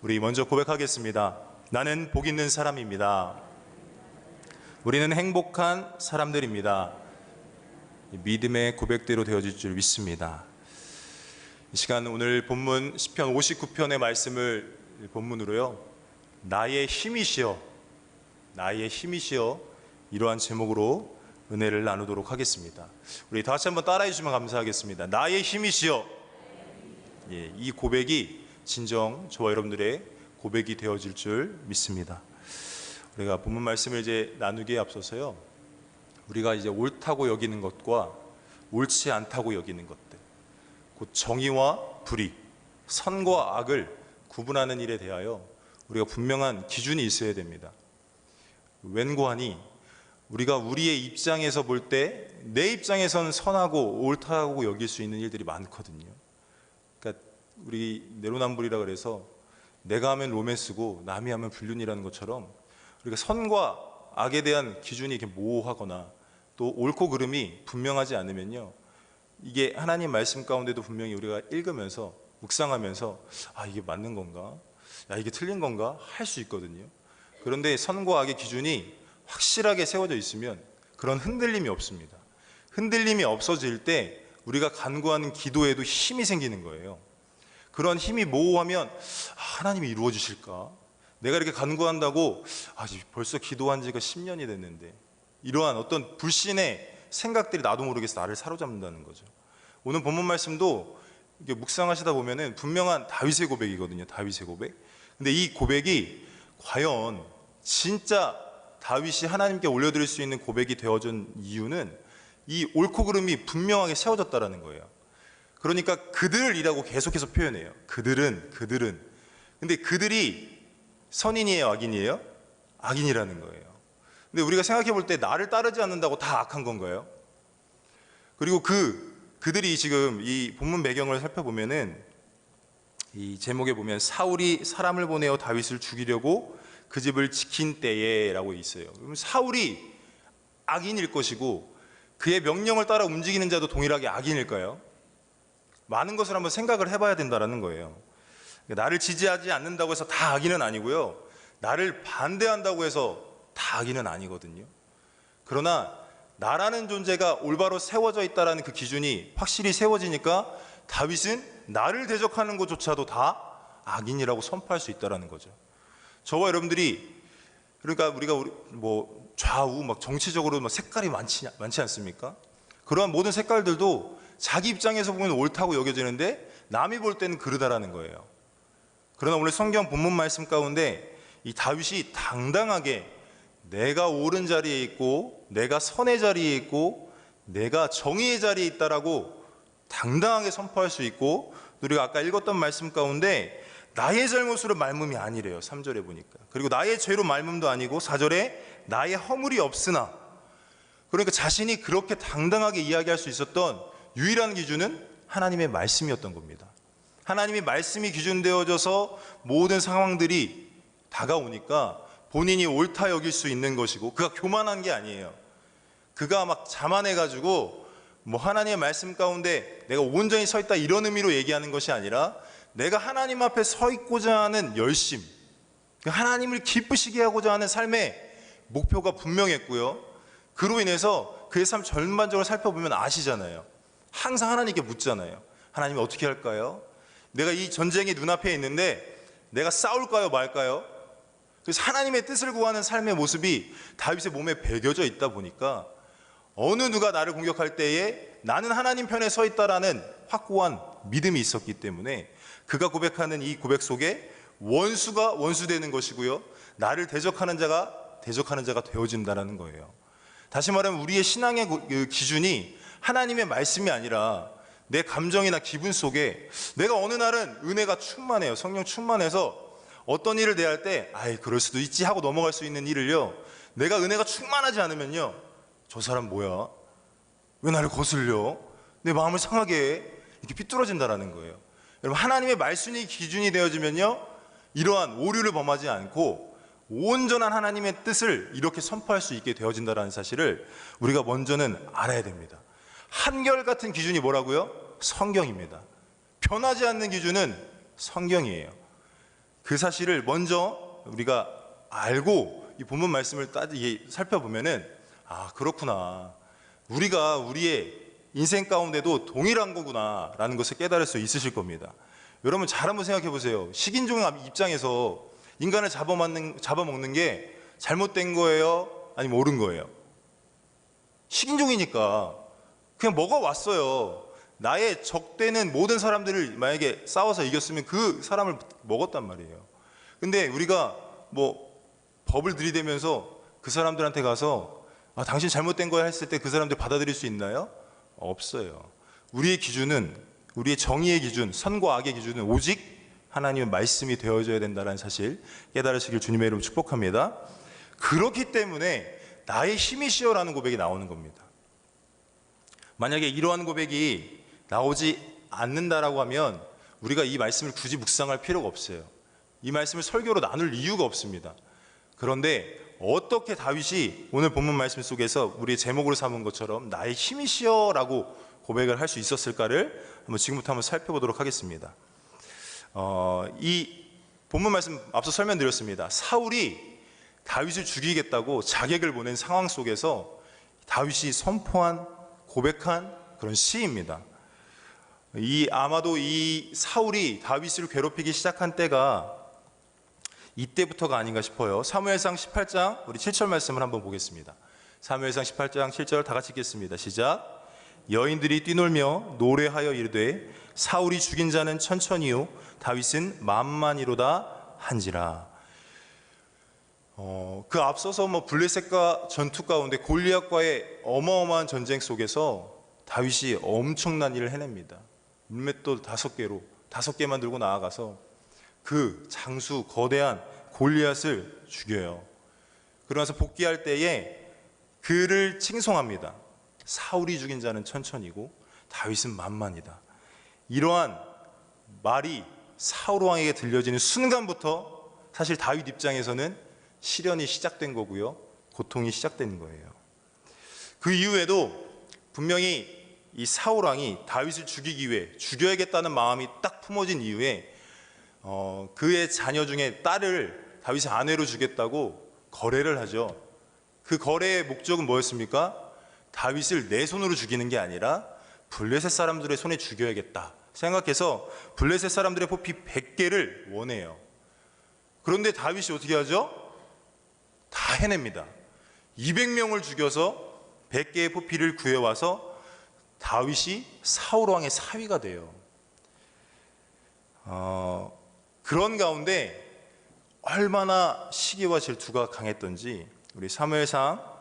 우리 먼저 고백하겠습니다. 나는 복 있는 사람입니다. 우리는 행복한 사람들입니다. 믿음의 고백대로 되어질 줄 믿습니다. 이 시간 오늘 본문 시편 59편의 말씀을 본문으로요, 나의 힘이시여, 나의 힘이시여, 이러한 제목으로 은혜를 나누도록 하겠습니다. 우리 다 같이 한번 따라해 주시면 감사하겠습니다. 나의 힘이시여. 이 고백이 진정 저와 여러분들의 고백이 되어질 줄 믿습니다. 우리가 본문 말씀을 이제 나누기에 앞서서요, 우리가 이제 옳다고 여기는 것과 옳지 않다고 여기는 것들, 곧 정의와 불의, 선과 악을 구분하는 일에 대하여 우리가 분명한 기준이 있어야 됩니다. 웬고하니 우리가 우리의 입장에서 볼 때 내 입장에선 선하고 옳다고 여길 수 있는 일들이 많거든요. 그러니까 우리 내로남불이라 그래서 내가 하면 로맨스고 남이 하면 불륜이라는 것처럼 우리가 선과 악에 대한 기준이 이렇게 모호하거나 또 옳고 그름이 분명하지 않으면요, 이게 하나님 말씀 가운데도 분명히 우리가 읽으면서 묵상하면서 이게 맞는 건가? 이게 틀린 건가? 할 수 있거든요. 그런데 선과 악의 기준이 확실하게 세워져 있으면 그런 흔들림이 없습니다. 흔들림이 없어질 때 우리가 간구하는 기도에도 힘이 생기는 거예요. 그런 힘이 모호하면 하나님이 이루어 주실까? 내가 이렇게 간구한다고 벌써 기도한 지가 10년이 됐는데, 이러한 어떤 불신의 생각들이 나도 모르게 나를 사로잡는다는 거죠. 오늘 본문 말씀도 이게 묵상하시다 보면은 분명한 다윗의 고백이거든요. 다윗의 고백. 근데 이 고백이 과연 진짜 다윗이 하나님께 올려드릴 수 있는 고백이 되어준 이유는 이 옳고 그름이 분명하게 세워졌다는 거예요. 그러니까 그들이라고 계속해서 표현해요. 그들은. 근데 그들이 선인이에요, 악인이에요? 악인이라는 거예요. 근데 우리가 생각해 볼 때 나를 따르지 않는다고 다 악한 건가요? 그리고 그들이 지금 이 본문 배경을 살펴보면은 이 제목에 보면 사울이 사람을 보내어 다윗을 죽이려고 그 집을 지킨 때에 라고 있어요. 그러면 사울이 악인일 것이고 그의 명령을 따라 움직이는 자도 동일하게 악인일까요? 많은 것을 한번 생각을 해봐야 된다는 거예요. 나를 지지하지 않는다고 해서 다 악인은 아니고요, 나를 반대한다고 해서 다 악인은 아니거든요. 그러나 나라는 존재가 올바로 세워져 있다는 그 기준이 확실히 세워지니까 다윗은 나를 대적하는 것조차도 다 악인이라고 선포할 수 있다는 거죠. 저와 여러분들이, 그러니까 우리가 좌우 정치적으로 색깔이 많지 않습니까? 그러한 모든 색깔들도 자기 입장에서 보면 옳다고 여겨지는데 남이 볼 때는 그러다라는 거예요. 그러나 오늘 성경 본문 말씀 가운데 이 다윗이 당당하게 내가 옳은 자리에 있고 내가 선의 자리에 있고 내가 정의의 자리에 있다라고 당당하게 선포할 수 있고, 우리가 아까 읽었던 말씀 가운데 나의 잘못으로 말씀이 아니래요. 3절에 보니까. 그리고 나의 죄로 말씀도 아니고 4절에 나의 허물이 없으나, 그러니까 자신이 그렇게 당당하게 이야기할 수 있었던 유일한 기준은 하나님의 말씀이었던 겁니다. 하나님의 말씀이 기준되어져서 모든 상황들이 다가오니까 본인이 옳다 여길 수 있는 것이고, 그가 교만한 게 아니에요. 그가 자만해가지고 하나님의 말씀 가운데 내가 온전히 서 있다 이런 의미로 얘기하는 것이 아니라 내가 하나님 앞에 서 있고자 하는 열심, 하나님을 기쁘시게 하고자 하는 삶의 목표가 분명했고요, 그로 인해서 그의 삶 전반적으로 살펴보면 아시잖아요. 항상 하나님께 묻잖아요. 하나님 어떻게 할까요? 내가 이 전쟁이 눈앞에 있는데 내가 싸울까요 말까요? 그래서 하나님의 뜻을 구하는 삶의 모습이 다윗의 몸에 배겨져 있다 보니까 어느 누가 나를 공격할 때에 나는 하나님 편에 서 있다라는 확고한 믿음이 있었기 때문에 그가 고백하는 이 고백 속에 원수가 원수되는 것이고요, 나를 대적하는 자가 되어진다는 거예요. 다시 말하면 우리의 신앙의 기준이 하나님의 말씀이 아니라 내 감정이나 기분 속에 내가 어느 날은 은혜가 충만해요. 성령 충만해서 어떤 일을 대할 때 그럴 수도 있지 하고 넘어갈 수 있는 일을요, 내가 은혜가 충만하지 않으면요, 저 사람 뭐야? 왜 나를 거슬려? 내 마음을 상하게 해? 이렇게 삐뚤어진다는 거예요. 여러분, 하나님의 말씀이 기준이 되어지면요, 이러한 오류를 범하지 않고 온전한 하나님의 뜻을 이렇게 선포할 수 있게 되어진다는 사실을 우리가 먼저는 알아야 됩니다. 한결같은 기준이 뭐라고요? 성경입니다. 변하지 않는 기준은 성경이에요. 그 사실을 먼저 우리가 알고 이 본문 말씀을 살펴보면은 그렇구나. 우리가 우리의 인생 가운데도 동일한 거구나 라는 것을 깨달을 수 있으실 겁니다. 여러분 잘 한번 생각해 보세요. 식인종의 입장에서 인간을 잡아먹는 게 잘못된 거예요? 아니면 옳은 거예요? 식인종이니까 그냥 먹어왔어요. 나의 적되는 모든 사람들을 만약에 싸워서 이겼으면 그 사람을 먹었단 말이에요. 근데 우리가 법을 들이대면서 그 사람들한테 가서 당신 잘못된 거야 했을 때 그 사람들 받아들일 수 있나요? 없어요. 우리의 기준은, 우리의 정의의 기준, 선과 악의 기준은 오직 하나님의 말씀이 되어져야 된다는 사실 깨달으시길 주님의 이름으로 축복합니다. 그렇기 때문에 나의 힘이시여라는 고백이 나오는 겁니다. 만약에 이러한 고백이 나오지 않는다라고 하면 우리가 이 말씀을 굳이 묵상할 필요가 없어요. 이 말씀을 설교로 나눌 이유가 없습니다. 그런데 어떻게 다윗이 오늘 본문 말씀 속에서 우리의 제목으로 삼은 것처럼 나의 힘이시여라고 고백을 할 수 있었을까를 지금부터 한번 살펴보도록 하겠습니다. 이 본문 말씀 앞서 설명드렸습니다. 사울이 다윗을 죽이겠다고 자객을 보낸 상황 속에서 다윗이 선포한, 고백한 그런 시입니다. 아마도 이 사울이 다윗을 괴롭히기 시작한 때가 이때부터가 아닌가 싶어요. 사무엘상 18장 우리 7절 말씀을 한번 보겠습니다. 사무엘상 18장 7절 다 같이 읽겠습니다. 시작. 여인들이 뛰놀며 노래하여 이르되 사울이 죽인 자는 천천히요 다윗은 만만이로다 한지라. 그 앞서서 블레셋과 전투 가운데 골리앗과의 어마어마한 전쟁 속에서 다윗이 엄청난 일을 해냅니다. 물맷돌 5개만 들고 나아가서 그 장수 거대한 골리앗을 죽여요. 그러면서 복귀할 때에 그를 칭송합니다. 사울이 죽인 자는 천천히고 다윗은 만만이다. 이러한 말이 사울 왕에게 들려지는 순간부터 사실 다윗 입장에서는 시련이 시작된 거고요, 고통이 시작된 거예요. 그 이후에도 분명히 이 사울 왕이 다윗을 죽이기 위해 죽여야겠다는 마음이 딱 품어진 이후에 그의 자녀 중에 딸을 다윗의 아내로 주겠다고 거래를 하죠. 그 거래의 목적은 뭐였습니까? 다윗을 내 손으로 죽이는 게 아니라 블레셋 사람들의 손에 죽여야겠다 생각해서 블레셋 사람들의 포피 100개를 원해요. 그런데 다윗이 어떻게 하죠? 다 해냅니다. 200명을 죽여서 100개의 포피를 구해와서 다윗이 사울 왕의 사위가 돼요. 그런 가운데 얼마나 시기와 질투가 강했던지 우리 사무엘상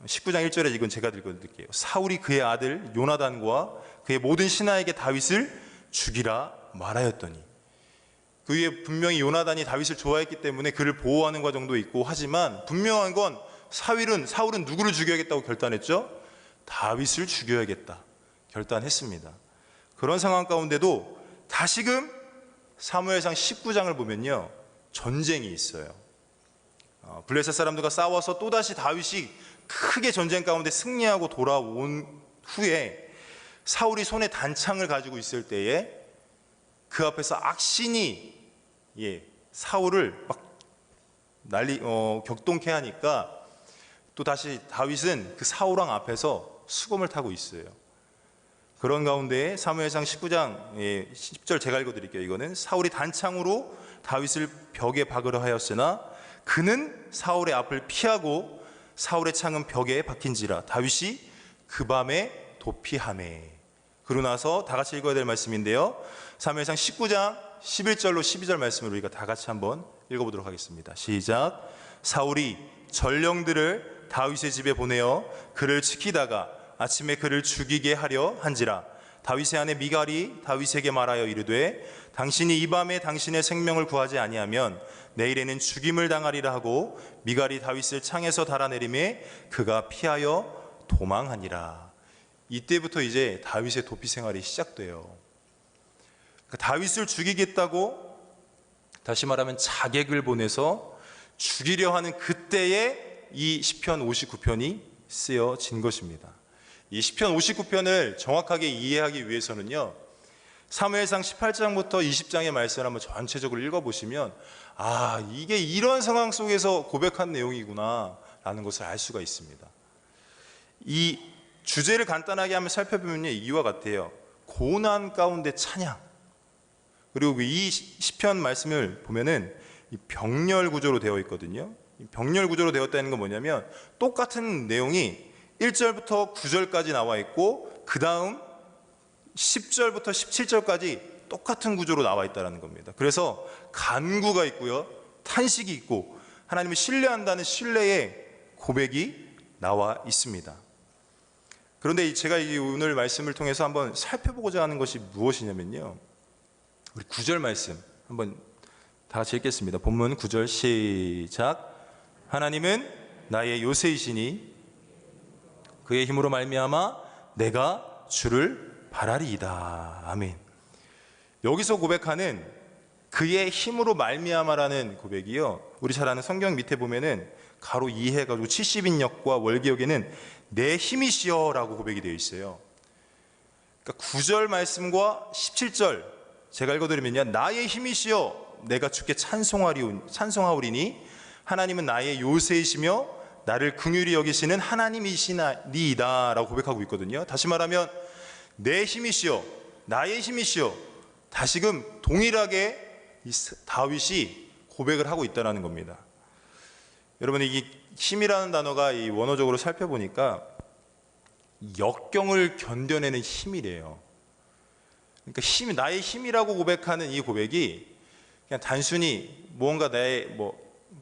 19장 1절에 이건 제가 읽어드릴게요. 사울이 그의 아들 요나단과 그의 모든 신하에게 다윗을 죽이라 말하였더니. 그 위에 분명히 요나단이 다윗을 좋아했기 때문에 그를 보호하는 과정도 있고 하지만 분명한 건 사울은 누구를 죽여야겠다고 결단했죠? 다윗을 죽여야겠다 결단했습니다. 그런 상황 가운데도 다시금 사무엘상 19장을 보면요, 전쟁이 있어요. 블레셋 사람들과 싸워서 또다시 다윗이 크게 전쟁 가운데 승리하고 돌아온 후에 사울이 손에 단창을 가지고 있을 때에 그 앞에서 악신이 사울을 막 격동케 하니까 또 다시 다윗은 그 사울 왕 앞에서 수검을 타고 있어요. 그런 가운데 사무엘상 19장 10절 제가 읽어드릴게요. 이거는 사울이 단창으로 다윗을 벽에 박으려 하였으나 그는 사울의 앞을 피하고 사울의 창은 벽에 박힌지라 다윗이 그 밤에 도피하매. 그러고 나서 다 같이 읽어야 될 말씀인데요, 사무엘상 19장 11절로 12절 말씀을 우리가 다 같이 한번 읽어보도록 하겠습니다. 시작. 사울이 전령들을 다윗의 집에 보내어 그를 지키다가 아침에 그를 죽이게 하려 한지라. 다윗의 아내 미갈이 다윗에게 말하여 이르되 당신이 이 밤에 당신의 생명을 구하지 아니하면 내일에는 죽임을 당하리라 하고 미갈이 다윗을 창에서 달아내리매 그가 피하여 도망하니라. 이때부터 이제 다윗의 도피 생활이 시작돼요. 그러니까 다윗을 죽이겠다고 다시 말하면 자객을 보내서 죽이려 하는 그때에 이 시편 59편이 쓰여진 것입니다. 이 시편 59편을 정확하게 이해하기 위해서는요, 사무엘상 18장부터 20장의 말씀을 한번 전체적으로 읽어보시면 이게 이런 상황 속에서 고백한 내용이구나 라는 것을 알 수가 있습니다. 이 주제를 간단하게 한번 살펴보면 이와 같아요. 고난 가운데 찬양. 그리고 이 시편 말씀을 보면은 이 병렬 구조로 되어 있거든요. 이 병렬 구조로 되었다는 건 뭐냐면 똑같은 내용이 1절부터 9절까지 나와 있고 그 다음 10절부터 17절까지 똑같은 구조로 나와 있다는 겁니다. 그래서 간구가 있고요, 탄식이 있고 하나님을 신뢰한다는 신뢰의 고백이 나와 있습니다. 그런데 제가 오늘 말씀을 통해서 한번 살펴보고자 하는 것이 무엇이냐면요, 우리 9절 말씀 한번 다 같이 읽겠습니다. 본문 9절 시작. 하나님은 나의 요새이시니 그의 힘으로 말미암아 내가 주를 바라리이다. 아멘. 여기서 고백하는 그의 힘으로 말미암아라는 고백이요, 우리 잘 아는 성경 밑에 보면은 가로 2 해가지고 70인역과 월기역에는 내 힘이시여 라고 고백이 되어 있어요. 그러니까 9절 말씀과 17절 제가 읽어드리면요, 나의 힘이시여 내가 주께 찬송하오리니 하나님은 나의 요새이시며 나를 긍휼히 여기시는 하나님이시나이다 라고 고백하고 있거든요. 다시 말하면 내 힘이시여, 나의 힘이시여, 다시금 동일하게 다윗이 고백을 하고 있다는 겁니다. 여러분, 이 힘이라는 단어가 이 원어적으로 살펴보니까 역경을 견뎌내는 힘이래요. 그러니까 나의 힘이라고 고백하는 이 고백이 그냥 단순히 뭔가 나의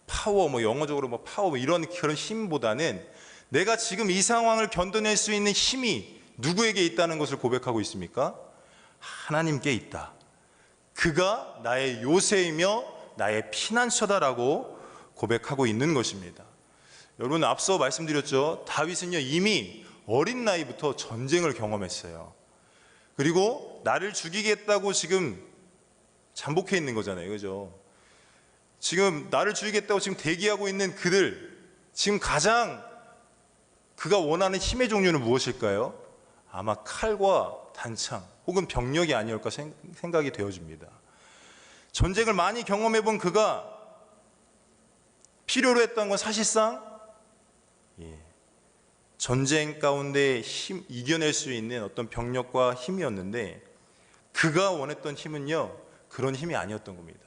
파워, 영어적으로 파워 이런 그런 힘보다는 내가 지금 이 상황을 견뎌낼 수 있는 힘이 누구에게 있다는 것을 고백하고 있습니까? 하나님께 있다. 그가 나의 요새이며 나의 피난처다라고 고백하고 있는 것입니다. 여러분, 앞서 말씀드렸죠. 다윗은요, 이미 어린 나이부터 전쟁을 경험했어요. 그리고 나를 죽이겠다고 지금 잠복해 있는 거잖아요. 그죠? 지금 나를 죽이겠다고 지금 대기하고 있는 그들, 지금 가장 그가 원하는 힘의 종류는 무엇일까요? 아마 칼과 단창 혹은 병력이 아니올까 생각이 되어집니다. 전쟁을 많이 경험해 본 그가 필요로 했던 건 사실상 전쟁 가운데 이겨낼 수 있는 어떤 병력과 힘이었는데, 그가 원했던 힘은요, 그런 힘이 아니었던 겁니다.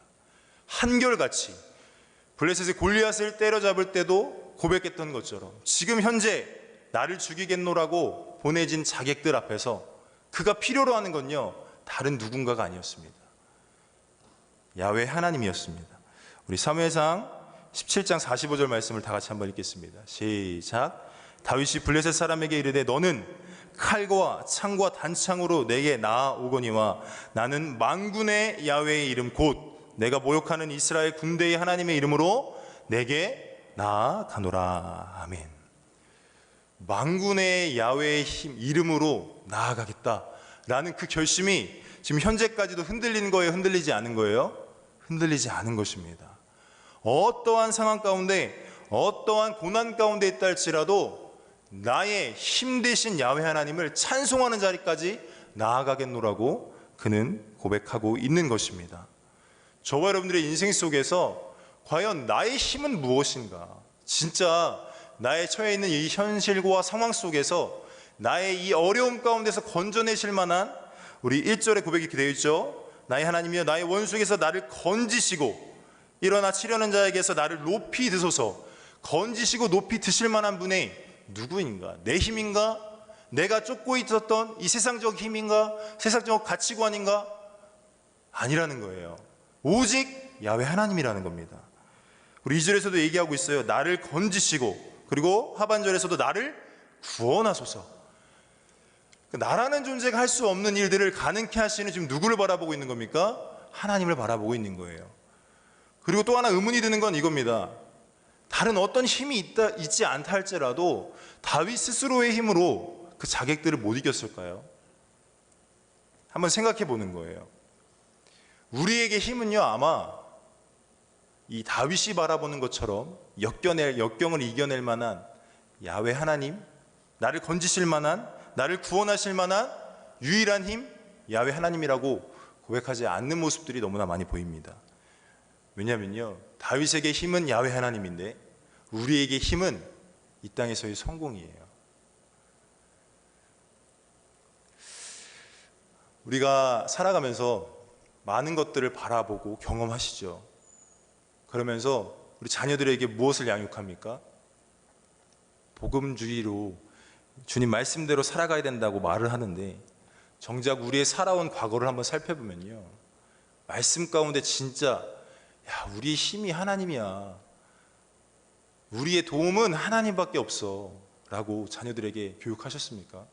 한결같이 블레셋의 골리앗을 때려잡을 때도 고백했던 것처럼 지금 현재 나를 죽이겠노라고 보내진 자객들 앞에서 그가 필요로 하는 건요, 다른 누군가가 아니었습니다. 야훼 하나님이었습니다. 우리 사무엘상 17장 45절 말씀을 다 같이 한번 읽겠습니다. 시작. 다윗이 블레셋 사람에게 이르되 너는 칼과 창과 단창으로 내게 나아오거니와 나는 만군의 야훼의 이름 곧 내가 모욕하는 이스라엘 군대의 하나님의 이름으로 내게 나아가노라. 아멘. 만군의 야훼의 힘 이름으로 나아가겠다라는 그 결심이 지금 현재까지도 흔들리는 거예요, 흔들리지 않은 거예요? 흔들리지 않은 것입니다. 어떠한 상황 가운데, 어떠한 고난 가운데 있다 할지라도 나의 힘 되신 야훼 하나님을 찬송하는 자리까지 나아가겠노라고 그는 고백하고 있는 것입니다. 저와 여러분들의 인생 속에서 과연 나의 힘은 무엇인가? 진짜 나의 처해 있는 이 현실과 상황 속에서 나의 이 어려움 가운데서 건져내실 만한, 우리 1절의 고백이 이렇게 되어 있죠. 나의 하나님이여 나의 원수에게서 나를 건지시고 일어나 치려는 자에게서 나를 높이 드소서. 건지시고 높이 드실 만한 분이 누구인가? 내 힘인가? 내가 쫓고 있었던 이 세상적 힘인가? 세상적 가치관인가? 아니라는 거예요. 오직 야훼 하나님이라는 겁니다. 우리 2절에서도 얘기하고 있어요. 나를 건지시고, 그리고 하반절에서도 나를 구원하소서. 나라는 존재가 할 수 없는 일들을 가능케 하시는 지금 누구를 바라보고 있는 겁니까? 하나님을 바라보고 있는 거예요. 그리고 또 하나 의문이 드는 건 이겁니다. 다른 어떤 힘이 있지 않다 할지라도 다윗 스스로의 힘으로 그 자객들을 못 이겼을까요? 한번 생각해 보는 거예요. 우리에게 힘은요, 아마 이 다윗이 바라보는 것처럼 역경을 이겨낼 만한 야훼 하나님, 나를 건지실 만한, 나를 구원하실 만한 유일한 힘, 야훼 하나님이라고 고백하지 않는 모습들이 너무나 많이 보입니다. 왜냐하면요, 다윗에게 힘은 야훼 하나님인데 우리에게 힘은 이 땅에서의 성공이에요. 우리가 살아가면서 많은 것들을 바라보고 경험하시죠. 그러면서 우리 자녀들에게 무엇을 양육합니까? 복음주의로 주님 말씀대로 살아가야 된다고 말을 하는데, 정작 우리의 살아온 과거를 한번 살펴보면요, 말씀 가운데 진짜 우리의 힘이 하나님이야, 우리의 도움은 하나님밖에 없어 라고 자녀들에게 교육하셨습니까?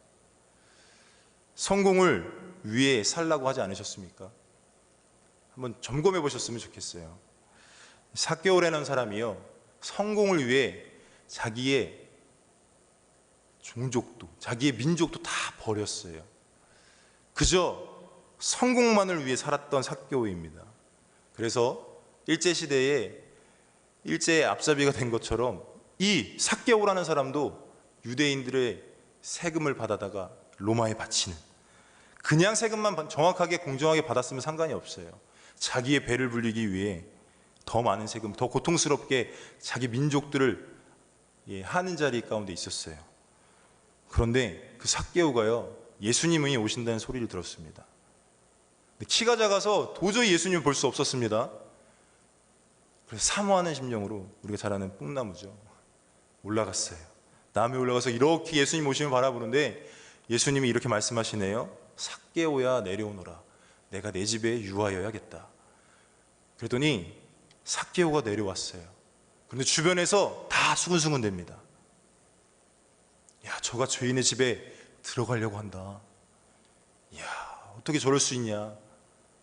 성공을 위해 살라고 하지 않으셨습니까? 한번 점검해 보셨으면 좋겠어요. 삭개오라는 사람이요, 성공을 위해 자기의 종족도, 자기의 민족도 다 버렸어요. 그저 성공만을 위해 살았던 삭개오입니다. 그래서 일제시대에 일제의 앞잡이가 된 것처럼 이 삭개오라는 사람도 유대인들의 세금을 받아다가 로마에 바치는, 그냥 세금만 정확하게 공정하게 받았으면 상관이 없어요. 자기의 배를 불리기 위해 더 많은 세금, 더 고통스럽게 자기 민족들을 하는 자리 가운데 있었어요. 그런데 그 삭개오가요, 예수님이 오신다는 소리를 들었습니다. 키가 작아서 도저히 예수님을 볼 수 없었습니다. 그래서 사모하는 심정으로, 우리가 잘 아는 뽕나무죠, 올라갔어요. 나무에 올라가서 이렇게 예수님 오시면 바라보는데 예수님이 이렇게 말씀하시네요. 삭개오야 내려오너라, 내가 내 집에 유하여야겠다. 그랬더니 삭개오가 내려왔어요. 그런데 주변에서 다 수근수근 됩니다. 야, 저가 죄인의 집에 들어가려고 한다. 야, 어떻게 저럴 수 있냐.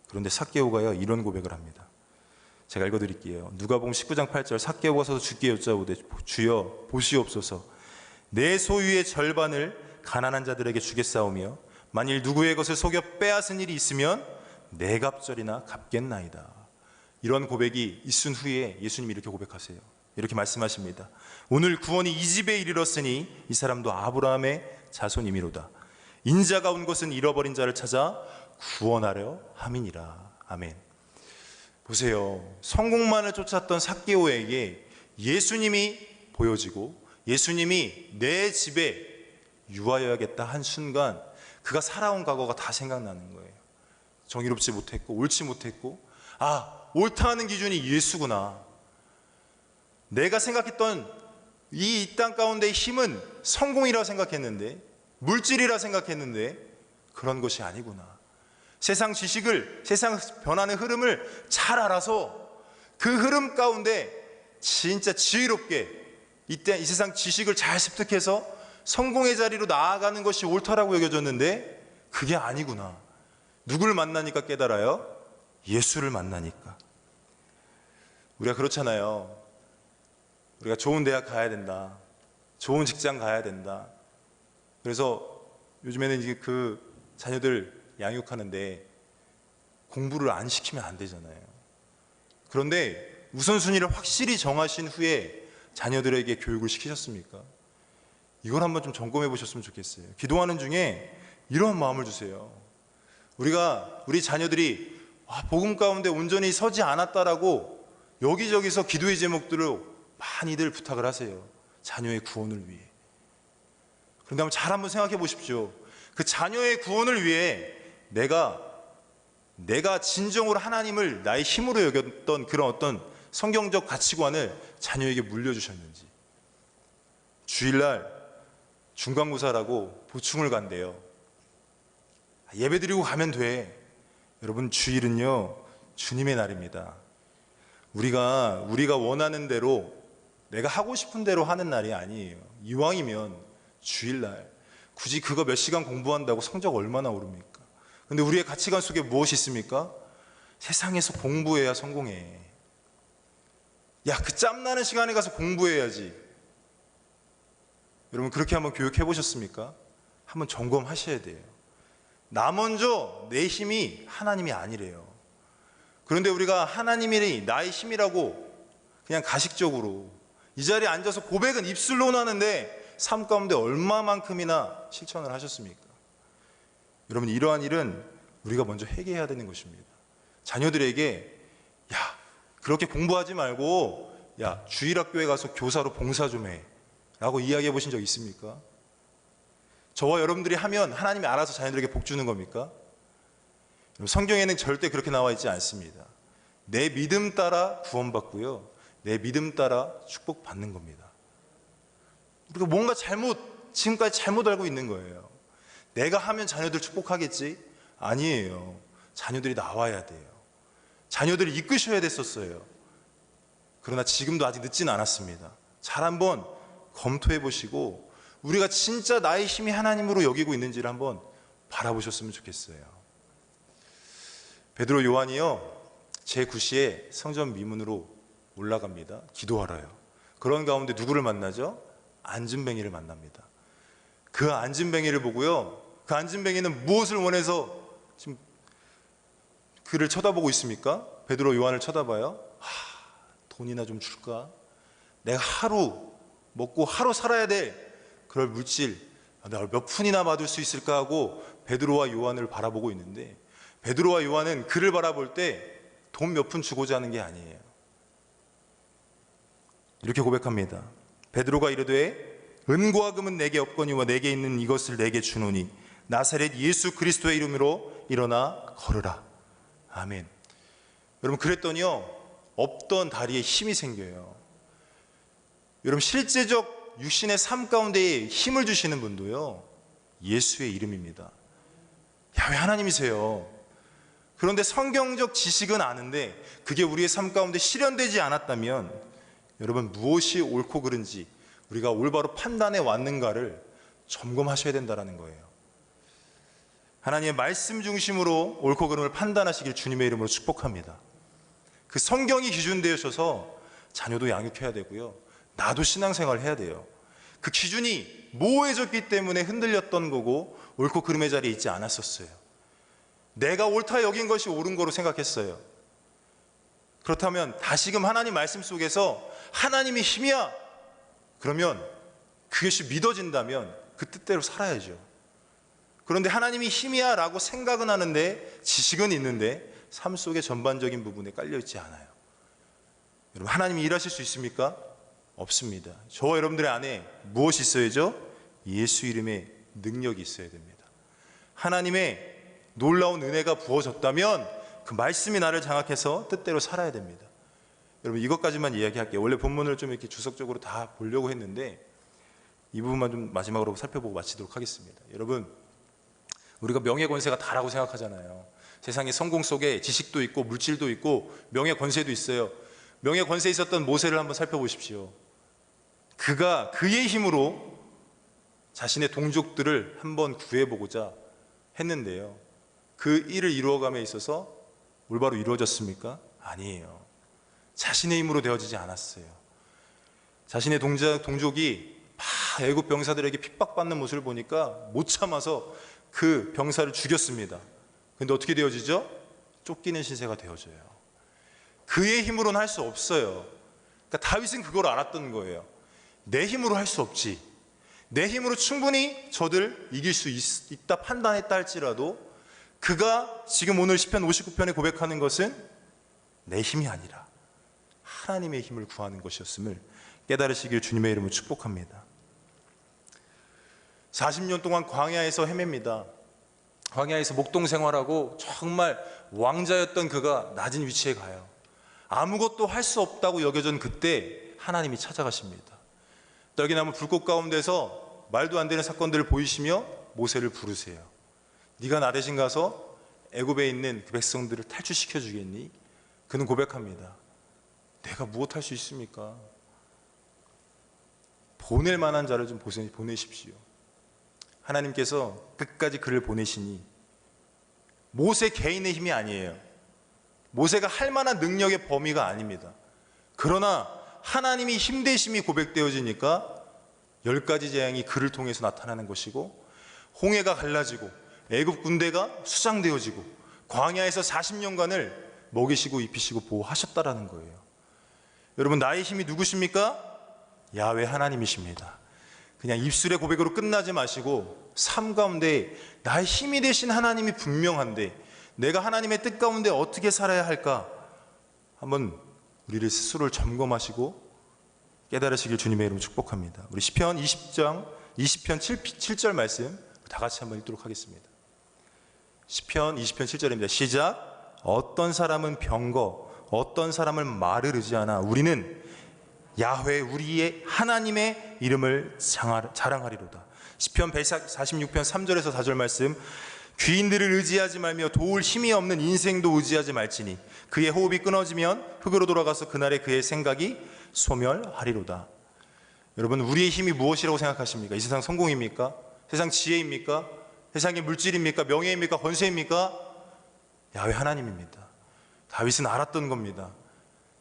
그런데 삭개오가요, 이런 고백을 합니다. 제가 읽어드릴게요. 누가복음 19장 8절. 삭개오가 서서 주께 여짜오되 주여 보시옵소서, 내 소유의 절반을 가난한 자들에게 주겠사오며 만일 누구의 것을 속여 빼앗은 일이 있으면 네 갑절이나 갚겠나이다. 이런 고백이 있은 후에 예수님이 이렇게 고백하세요. 이렇게 말씀하십니다. 오늘 구원이 이 집에 이르렀으니 이 사람도 아브라함의 자손이미로다. 인자가 온 것은 잃어버린 자를 찾아 구원하려 함이니라. 아멘. 보세요. 성공만을 쫓았던 삭개오에게 예수님이 보여지고 예수님이 내 집에 유하여야겠다 한 순간 그가 살아온 과거가 다 생각나는 거예요. 정의롭지 못했고 옳지 못했고, 옳다 하는 기준이 예수구나. 내가 생각했던 이 땅 가운데의 힘은 성공이라 생각했는데, 물질이라 생각했는데 그런 것이 아니구나. 세상 지식을, 세상 변하는 흐름을 잘 알아서 그 흐름 가운데 진짜 지혜롭게 이 세상 지식을 잘 습득해서 성공의 자리로 나아가는 것이 옳다라고 여겨졌는데 그게 아니구나. 누굴 만나니까 깨달아요? 예수를 만나니까. 우리가 그렇잖아요. 우리가 좋은 대학 가야 된다, 좋은 직장 가야 된다. 그래서 요즘에는 이제 그 자녀들 양육하는데 공부를 안 시키면 안 되잖아요. 그런데 우선순위를 확실히 정하신 후에 자녀들에게 교육을 시키셨습니까? 이걸 한번 좀 점검해 보셨으면 좋겠어요. 기도하는 중에 이런 마음을 주세요. 우리 자녀들이 복음 가운데 온전히 서지 않았다라고 여기저기서 기도의 제목들을 많이들 부탁을 하세요. 자녀의 구원을 위해. 그런데 한번 생각해 보십시오. 그 자녀의 구원을 위해 내가 진정으로 하나님을 나의 힘으로 여겼던 그런 어떤 성경적 가치관을 자녀에게 물려주셨는지. 주일날 중간고사라고 보충을 간대요. 예배드리고 가면 돼. 여러분, 주일은요 주님의 날입니다. 우리가 원하는 대로, 내가 하고 싶은 대로 하는 날이 아니에요. 이왕이면 주일날 굳이 그거 몇 시간 공부한다고 성적 얼마나 오릅니까? 근데 우리의 가치관 속에 무엇이 있습니까? 세상에서 공부해야 성공해. 그 짬나는 시간에 가서 공부해야지. 여러분, 그렇게 한번 교육해 보셨습니까? 한번 점검하셔야 돼요. 나 먼저 내 힘이 하나님이 아니래요. 그런데 우리가 하나님이 나의 힘이라고 그냥 가식적으로 이 자리에 앉아서 고백은 입술로는 하는데 삶 가운데 얼마만큼이나 실천을 하셨습니까? 여러분, 이러한 일은 우리가 먼저 회개해야 되는 것입니다. 자녀들에게 야, 그렇게 공부하지 말고 야, 주일학교에 가서 교사로 봉사 좀 해 라고 이야기해 보신 적 있습니까? 저와 여러분들이 하면 하나님이 알아서 자녀들에게 복 주는 겁니까? 성경에는 절대 그렇게 나와 있지 않습니다. 내 믿음 따라 구원받고요, 내 믿음 따라 축복받는 겁니다. 우리가 뭔가 지금까지 잘못 알고 있는 거예요. 내가 하면 자녀들 축복하겠지? 아니에요. 자녀들이 나와야 돼요. 자녀들을 이끄셔야 됐었어요. 그러나 지금도 아직 늦진 않았습니다. 잘 한번 검토해 보시고 우리가 진짜 나의 힘이 하나님으로 여기고 있는지를 한번 바라보셨으면 좋겠어요. 베드로 요한이요, 제9시에 성전 미문으로 올라갑니다. 기도하러요. 그런 가운데 누구를 만나죠? 안진뱅이를 만납니다. 그 안진뱅이를 보고요, 그 안진뱅이는 무엇을 원해서 지금 그를 쳐다보고 있습니까? 베드로 요한을 쳐다봐요. 돈이나 좀 줄까? 내가 하루 먹고 하루 살아야 될 그럴 물질 내가 몇 푼이나 받을 수 있을까 하고 베드로와 요한을 바라보고 있는데, 베드로와 요한은 그를 바라볼 때 돈 몇 푼 주고자 하는 게 아니에요. 이렇게 고백합니다. 베드로가 이르되 은과 금은 내게 없거니와 내게 있는 이것을 내게 주노니 나사렛 예수 그리스도의 이름으로 일어나 걸으라. 아멘. 여러분, 그랬더니요, 없던 다리에 힘이 생겨요. 여러분, 실제적 육신의 삶 가운데에 힘을 주시는 분도요, 예수의 이름입니다. 야훼 하나님이세요. 그런데 성경적 지식은 아는데 그게 우리의 삶 가운데 실현되지 않았다면 여러분, 무엇이 옳고 그른지 우리가 올바로 판단해 왔는가를 점검하셔야 된다는 거예요. 하나님의 말씀 중심으로 옳고 그름을 판단하시길 주님의 이름으로 축복합니다. 그 성경이 기준 되셔서 자녀도 양육해야 되고요, 나도 신앙생활을 해야 돼요. 그 기준이 모호해졌기 때문에 흔들렸던 거고 옳고 그름의 자리에 있지 않았었어요. 내가 옳다 여긴 것이 옳은 거로 생각했어요. 그렇다면 다시금 하나님 말씀 속에서 하나님이 힘이야, 그러면 그것이 믿어진다면 그 뜻대로 살아야죠. 그런데 하나님이 힘이야 라고 생각은 하는데 지식은 있는데 삶 속의 전반적인 부분에 깔려있지 않아요. 여러분, 하나님이 일하실 수 있습니까? 없습니다. 저와 여러분들의 안에 무엇이 있어야죠? 예수 이름의 능력이 있어야 됩니다. 하나님의 놀라운 은혜가 부어졌다면 그 말씀이 나를 장악해서 뜻대로 살아야 됩니다. 여러분, 이것까지만 이야기할게요. 원래 본문을 좀 이렇게 주석적으로 다 보려고 했는데 이 부분만 좀 마지막으로 살펴보고 마치도록 하겠습니다. 여러분, 우리가 명예 권세가 다라고 생각하잖아요. 세상의 성공 속에 지식도 있고 물질도 있고 명예 권세도 있어요. 명예 권세에 있었던 모세를 한번 살펴보십시오. 그가 그의 힘으로 자신의 동족들을 한번 구해보고자 했는데요, 그 일을 이루어감에 있어서 올바로 이루어졌습니까? 아니에요. 자신의 힘으로 되어지지 않았어요. 자신의 동족이 애굽 병사들에게 핍박받는 모습을 보니까 못 참아서 그 병사를 죽였습니다. 근데 어떻게 되어지죠? 쫓기는 신세가 되어져요. 그의 힘으로는 할 수 없어요. 그러니까 다윗은 그걸 알았던 거예요. 내 힘으로 할 수 없지. 내 힘으로 충분히 저들 이길 수 있다 판단했다 할지라도 그가 지금 오늘 시편 59편에 고백하는 것은 내 힘이 아니라 하나님의 힘을 구하는 것이었음을 깨달으시길 주님의 이름으로 축복합니다. 40년 동안 광야에서 헤맵니다. 광야에서 목동 생활하고 정말 왕자였던 그가 낮은 위치에 가요. 아무것도 할 수 없다고 여겨진 그때 하나님이 찾아가십니다. 떨기나무 불꽃 가운데서 말도 안 되는 사건들을 보이시며 모세를 부르세요. 네가 나 대신 가서 애굽에 있는 그 백성들을 탈출시켜 주겠니? 그는 고백합니다. 내가 무엇 할 수 있습니까? 보낼 만한 자를 좀 보내십시오. 하나님께서 끝까지 그를 보내시니 모세 개인의 힘이 아니에요. 모세가 할 만한 능력의 범위가 아닙니다. 그러나 하나님이 힘대심이 고백되어지니까 10가지 재앙이 그를 통해서 나타나는 것이고, 홍해가 갈라지고 애굽 군대가 수장되어지고 광야에서 40년간을 먹이시고 입히시고 보호하셨다라는 거예요. 여러분, 나의 힘이 누구십니까? 야훼 하나님이십니다. 그냥 입술의 고백으로 끝나지 마시고 삶 가운데 나의 힘이 되신 하나님이 분명한데 내가 하나님의 뜻 가운데 어떻게 살아야 할까? 한번 우리를 스스로를 점검하시고 깨달으시길 주님의 이름으로 축복합니다. 우리 시편 20편 7절 말씀 다 같이 한번 읽도록 하겠습니다. 시편 20편 7절입니다. 시작. 어떤 사람은 병거, 어떤 사람은 말을 의지하나 우리는 야훼 우리의 하나님의 이름을 자랑하리로다. 시편 146편 3절에서 4절 말씀. 귀인들을 의지하지 말며 도울 힘이 없는 인생도 의지하지 말지니 그의 호흡이 끊어지면 흙으로 돌아가서 그날에 그의 생각이 소멸하리로다. 여러분, 우리의 힘이 무엇이라고 생각하십니까? 이 세상 성공입니까? 세상 지혜입니까? 세상의 물질입니까? 명예입니까? 권세입니까? 야훼 하나님입니다. 다윗은 알았던 겁니다.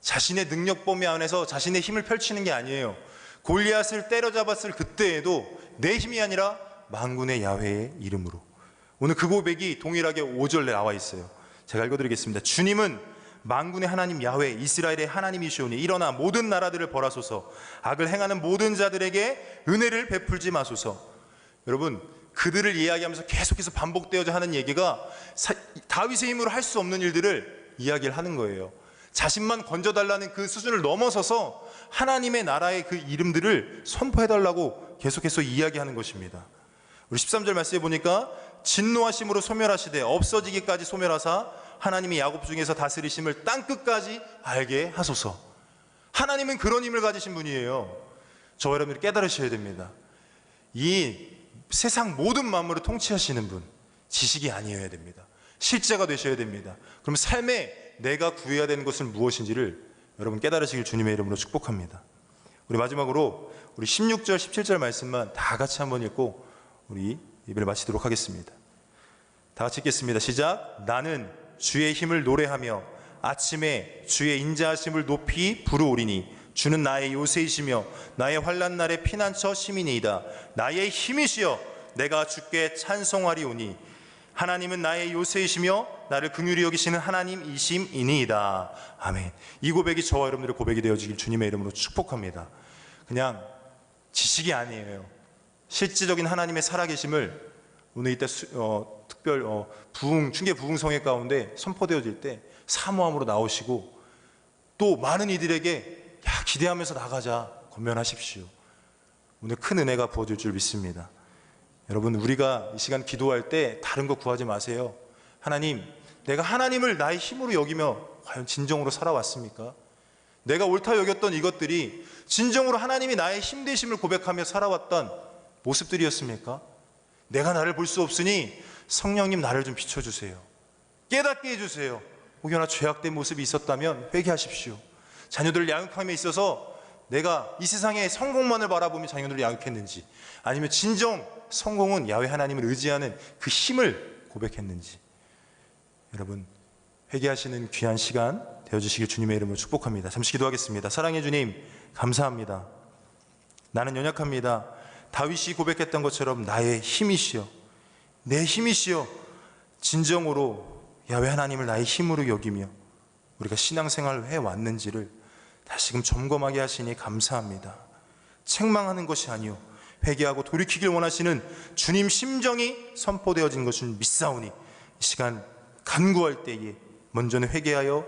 자신의 능력 범위 안에서 자신의 힘을 펼치는 게 아니에요. 골리앗을 때려잡았을 그때에도 내 힘이 아니라 만군의 야훼의 이름으로. 오늘 그 고백이 동일하게 5절에 나와 있어요. 제가 읽어드리겠습니다. 주님은 만군의 하나님 야훼 이스라엘의 하나님이시오니 일어나 모든 나라들을 벌하소서. 악을 행하는 모든 자들에게 은혜를 베풀지 마소서. 여러분, 그들을 이야기하면서 계속해서 반복되어져 하는 얘기가 다윗의 힘으로 할 수 없는 일들을 이야기를 하는 거예요. 자신만 건져달라는 그 수준을 넘어서서 하나님의 나라의 그 이름들을 선포해달라고 계속해서 이야기하는 것입니다. 우리 13절 말씀에 보니까 진노하심으로 소멸하시되 없어지기까지 소멸하사 하나님이 야곱 중에서 다스리심을 땅끝까지 알게 하소서. 하나님은 그런 힘을 가지신 분이에요. 저와 여러분들이 깨달으셔야 됩니다. 이 세상 모든 만물을 통치하시는 분, 지식이 아니어야 됩니다. 실제가 되셔야 됩니다. 그럼 삶에 내가 구해야 되는 것은 무엇인지를 여러분 깨달으시길 주님의 이름으로 축복합니다. 우리 마지막으로 우리 16절 17절 말씀만 다 같이 한번 읽고 우리 예배를 마치도록 하겠습니다. 다 같이 읽겠습니다. 시작. 나는 주의 힘을 노래하며 아침에 주의 인자하심을 높이 부르오리니 주는 나의 요새이시며 나의 환난 날의 피난처 시민이이다. 나의 힘이시여 내가 주께 찬송하리오니 하나님은 나의 요새이시며 나를 긍휼히 여기시는 하나님이심이니이다. 아멘. 이 고백이 저와 여러분들의 고백이 되어지길 주님의 이름으로 축복합니다. 그냥 지식이 아니에요. 실질적인 하나님의 살아계심을 오늘 이때 특별 충계 부흥성회 가운데 선포되어질 때 사모함으로 나오시고 또 많은 이들에게 기대하면서 나가자 권면하십시오. 오늘 큰 은혜가 부어질 줄 믿습니다. 여러분, 우리가 이 시간 기도할 때 다른 거 구하지 마세요. 하나님, 내가 하나님을 나의 힘으로 여기며 과연 진정으로 살아왔습니까? 내가 옳다 여겼던 이것들이 진정으로 하나님이 나의 힘 되심을 고백하며 살아왔던 모습들이었습니까? 내가 나를 볼 수 없으니 성령님 나를 좀 비춰주세요. 깨닫게 해주세요. 혹여나 죄악된 모습이 있었다면 회개하십시오. 자녀들을 양육함에 있어서 내가 이 세상의 성공만을 바라보며 자녀들을 양육했는지, 아니면 진정 성공은 야훼 하나님을 의지하는 그 힘을 고백했는지, 여러분 회개하시는 귀한 시간 되어주시길 주님의 이름으로 축복합니다. 잠시 기도하겠습니다. 사랑해 주님, 감사합니다. 나는 연약합니다. 다윗이 고백했던 것처럼 나의 힘이시여, 내 힘이시여, 진정으로 야훼 하나님을 나의 힘으로 여기며 우리가 신앙생활을 해왔는지를 다시금 점검하게 하시니 감사합니다. 책망하는 것이 아니요 회개하고 돌이키길 원하시는 주님 심정이 선포되어진 것은 믿사오니 이 시간 간구할 때에 먼저는 회개하여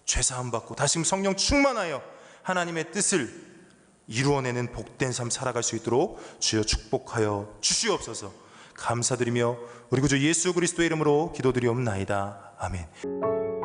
죄사함 받고 다시금 성령 충만하여 하나님의 뜻을 이루어내는 복된 삶 살아갈 수 있도록 주여 축복하여 주시옵소서. 감사드리며 우리 구주 예수 그리스도의 이름으로 기도드리옵나이다. 아멘.